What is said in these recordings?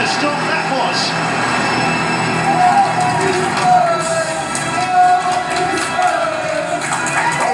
to stop that was.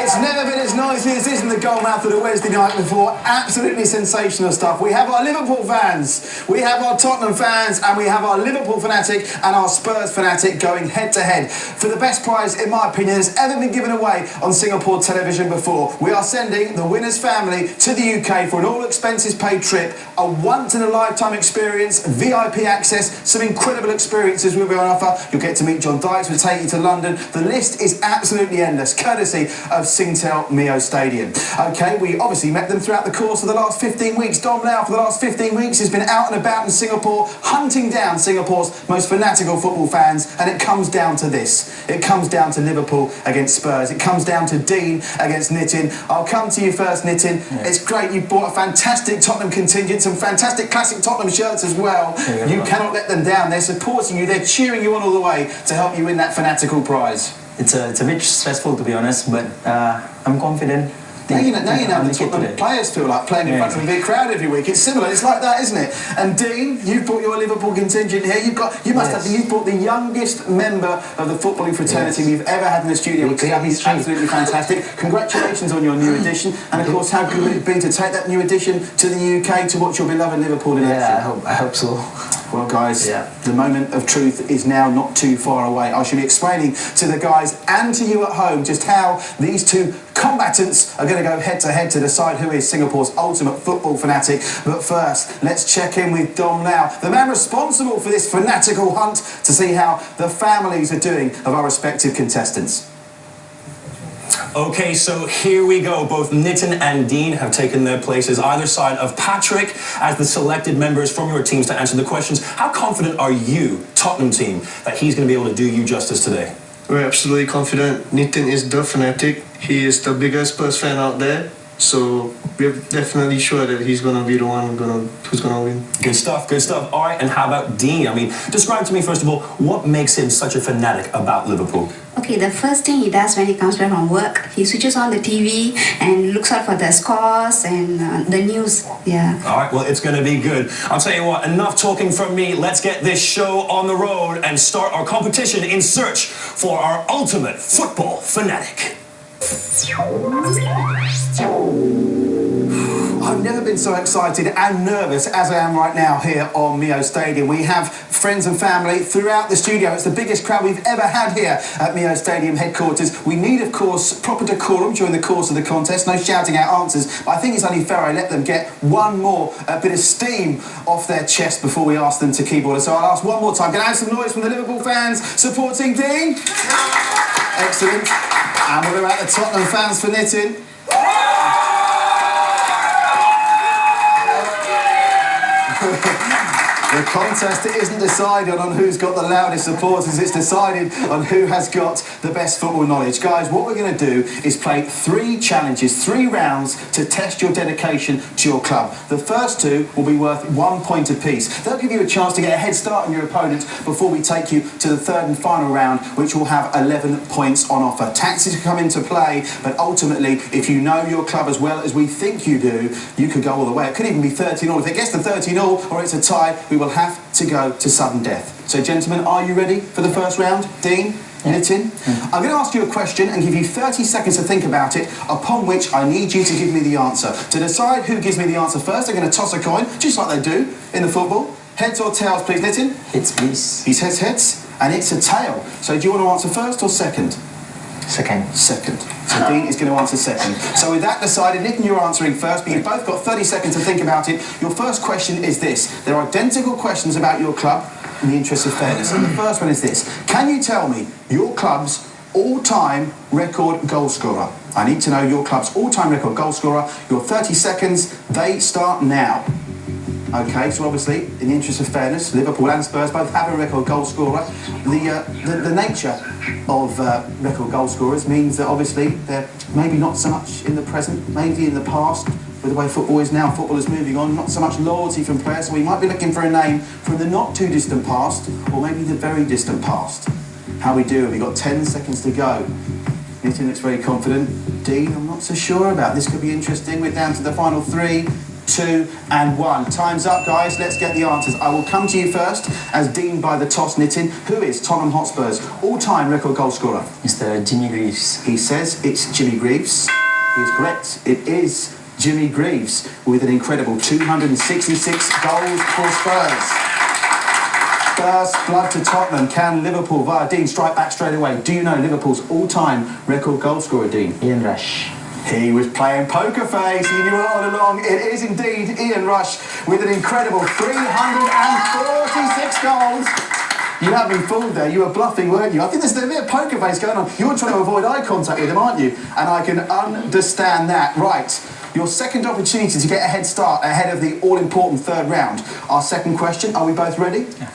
It's never been as noisy as this in the goal mouth of the Wednesday night before. Absolutely sensational stuff. We have our Liverpool fans, we have our Tottenham fans, and we have our Liverpool fanatic and our Spurs fanatic going head to head for the best prize, in my opinion, that's ever been given away on Singapore television before. We are sending the winner's family to the UK for an all-expenses-paid trip, a once-in-a-lifetime experience, VIP access, some incredible experiences will be on offer. You'll get to meet John Dykes, we'll take you to London. The list is absolutely endless, courtesy of Singtel Mio Stadium. OK, we obviously met them throughout the course of the last 15 weeks. Dom Lau, for the last 15 weeks, has been out and about in Singapore, hunting down Singapore's most fanatical football fans, and it comes down to this. It comes down to Liverpool against Spurs. It comes down to Dean against Nitin. I'll come to you first, Nitin. Yeah. It's great you've bought a fantastic Tottenham contingent, some fantastic classic Tottenham shirts as well. Yeah, you cannot let them down. They're supporting you. They're cheering you on all the way to help you win that fanatical prize. It's a bit stressful, to be honest, but I'm confident. Now you know the Tottenham players feel like playing in front of a big crowd every week. It's similar. It's like that, isn't it? And Dean, you've brought your Liverpool contingent here. You've brought the youngest member of the footballing fraternity we've ever had in the studio. He's absolutely fantastic. Congratulations on your new addition. And of course, how good would it be to take that new addition to the UK to watch your beloved Liverpool in action? I hope so. Well, guys, the moment of truth is now not too far away. I shall be explaining to the guys and to you at home just how these two combatants are going to go head-to-head to decide who is Singapore's ultimate football fanatic. But first, let's check in with Dom Lau, the man responsible for this fanatical hunt, to see how the families are doing of our respective contestants. Okay, so here we go. Both Nitin and Dean have taken their places either side of Patrick as the selected members from your teams to answer the questions. How confident are you, Tottenham team, that he's going to be able to do you justice today? We're absolutely confident. Nitin is the fanatic. He is the biggest Spurs fan out there. So we're definitely sure that he's going to be the one who's going to win. Good stuff, good stuff. All right, and how about Dean? I mean, describe to me, first of all, what makes him such a fanatic about Liverpool? Okay, the first thing he does when he comes back from work, he switches on the TV and looks out for the scores and the news. Yeah. All right, well, it's going to be good. I'll tell you what, enough talking from me. Let's get this show on the road and start our competition in search for our ultimate football fanatic. I've never been so excited and nervous as I am right now here on Mio Stadium. We have friends and family throughout the studio. It's the biggest crowd we've ever had here at Mio Stadium headquarters. We need, of course, proper decorum during the course of the contest. No shouting out answers. But I think it's only fair I let them get one more bit of steam off their chest before we ask them to keyboard. So I'll ask one more time. Can I have some noise from the Liverpool fans supporting Dean? Excellent. And what about the Tottenham fans for Nitin? The contest isn't decided on who's got the loudest supporters, it's decided on who has got the best football knowledge. Guys, what we're going to do is play 3 challenges, 3 rounds to test your dedication to your club. The first 2 will be worth 1 point apiece. They'll give you a chance to get a head start on your opponent before we take you to the 3rd and final round, which will have 11 points on offer. Taxes come into play, but ultimately, if you know your club as well as we think you do, you could go all the way. It could even be 13-all. If it gets to 13-all or it's a tie, we will have to go to sudden death. So, gentlemen, are you ready for the first round? Dean? Nitin? I'm going to ask you a question and give you 30 seconds to think about it, upon which I need you to give me the answer. To decide who gives me the answer first, they're going to toss a coin, just like they do in the football. Heads or tails, please, Nitin? Heads, please. He says heads, and it's a tail. So do you want to answer first or second? Second. Second. So Dean is going to answer second. So with that decided, Nitin, you're answering first, but you've both got 30 seconds to think about it. Your first question is this. They're identical questions about your club in the interest of fairness. And the first one is this. Can you tell me your club's all-time record goal scorer? I need to know your club's all-time record goal scorer. Your 30 seconds, they start now. Okay, so obviously, in the interest of fairness, Liverpool and Spurs both have a record goal scorer. The nature of record goal scorers means that obviously they're maybe not so much in the present, maybe in the past. With the way football is now, football is moving on, not so much loyalty from players, so we might be looking for a name from the not too distant past, or maybe the very distant past. How we do, we've got 10 seconds to go. Nitin looks very confident. Dean, I'm not so sure about. This could be interesting. We're down to the final 3. 2 and 1. Time's up, guys. Let's get the answers. I will come to you first as Dean by the toss. Nitin, who is Tottenham Hotspur's all-time record goal scorer? Mr. Jimmy Greaves. He says it's Jimmy Greaves. He is correct. It is Jimmy Greaves with an incredible 266 goals for Spurs. First blood to Tottenham. Can Liverpool, via Dean, strike back straight away? Do you know Liverpool's all-time record goal scorer, Dean? Ian Rush. He was playing poker face. He knew it all along. It is indeed Ian Rush with an incredible 346 goals. You have been fooled there. You were bluffing, weren't you? I think there's a bit of poker face going on. You're trying to avoid eye contact with him, aren't you? And I can understand that. Right. Your second opportunity to get a head start ahead of the all-important third round. Our second question. Are we both ready? Yeah.